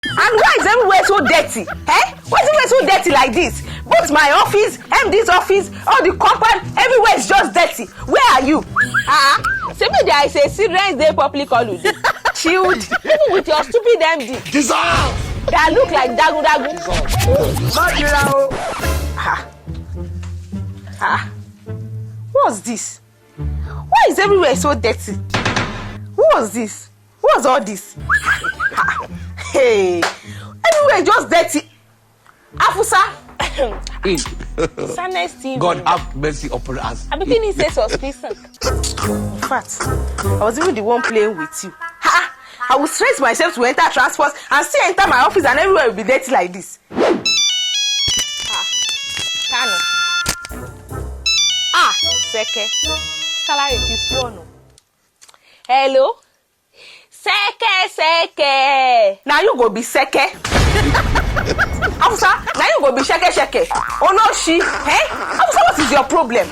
And why is everywhere so dirty? Eh? Why is everywhere so dirty like this? Both my office, MD's office, all the compound, everywhere is just dirty. Where are you? Say me there is a Children's Day public holiday. Chilled. Even with your stupid MD. Dissolve! That look like dagu dagu. What's this? Why is everywhere so dirty? What's this? What's all this? Hey, everywhere just dirty. Afusa. God have mercy upon us. I'm beginning to say suspicion. In fact, I was even the one playing with you. I will stress myself to enter transport and still enter my office and everywhere will be dirty like this. Seke. Salary is one. Hello? Seke. Now you go be seke. Afusa, now you go be sheke. Oh no, she. Hey? Afusa, what is your problem?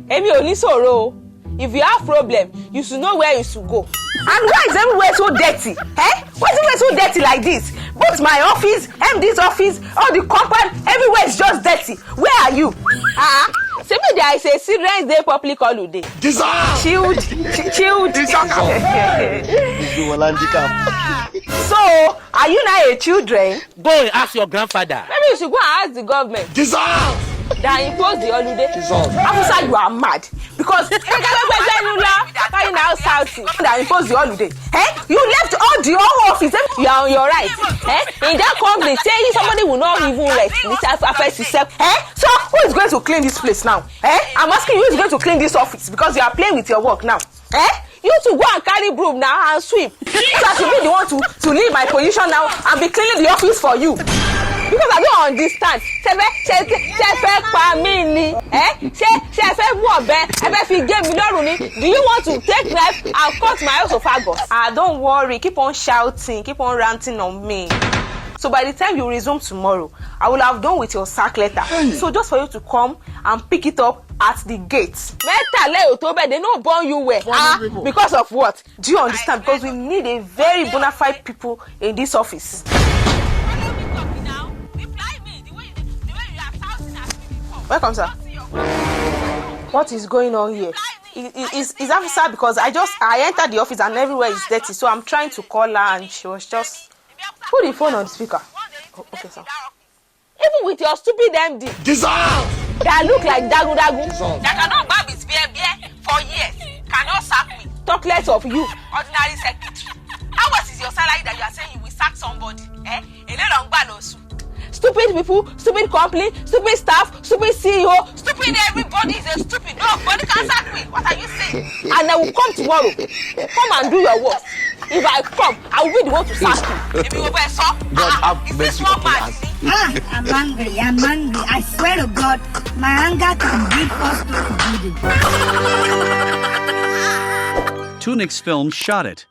Emi ò ní sọ̀rọ̀. If you have problem, you should know where you should go. And why is everywhere so dirty? Eh? Why is everywhere so dirty like this? Both my office, MD's office, all the compound, everywhere is just dirty. Where are you? Say me there is a Children's Day public holiday. Dissolve! Chilled. So, are you now a children? Go and ask your grandfather. Maybe you should go and ask the government. Dissolve! That impose the holiday. Afusa, you are mad. Because why now shouting that impose the holiday? Eh? You left all the whole office. You are on your right. In that company, saying somebody will not even let this affect itself. So, who is going to clean this place now? I'm asking you who is going to clean this office because you are playing with your work now. You to go and carry broom now and sweep. So I should be the one to leave my position now and be cleaning the office for you. Because I don't understand. Do you want to take knife and cut my esophagus? Don't worry. Keep on shouting. Keep on ranting on me. So by the time you resume tomorrow, I will have done with your sack letter. So just for you to come and pick it up at the gate. They don't burn you well. Because of what? Do you understand? Because we need a very bona fide people in this office. Welcome, sir. What is going on here? Is Afusa because I entered the office and everywhere is dirty, so I'm trying to call her and she was just put the phone on the speaker. Oh, okay, sir. Even with your stupid MD. Dissolve! That look like dagu dagu. That cannot barb his beer for years. Cannot sack me. Talk less of you. Ordinary secretary. How much is your salary that you are saying you will sack somebody? Stupid people, stupid company, stupid staff, stupid CEO, Stupid everybody is a stupid. Nobody can sack me. What are you saying? And I will come tomorrow. Come and do your work. If I come, I will be the one to sack you. If you over so, God have mercy upon us. I'm angry. I swear to God, my anger can beat us to the building. Tunik's film shot it.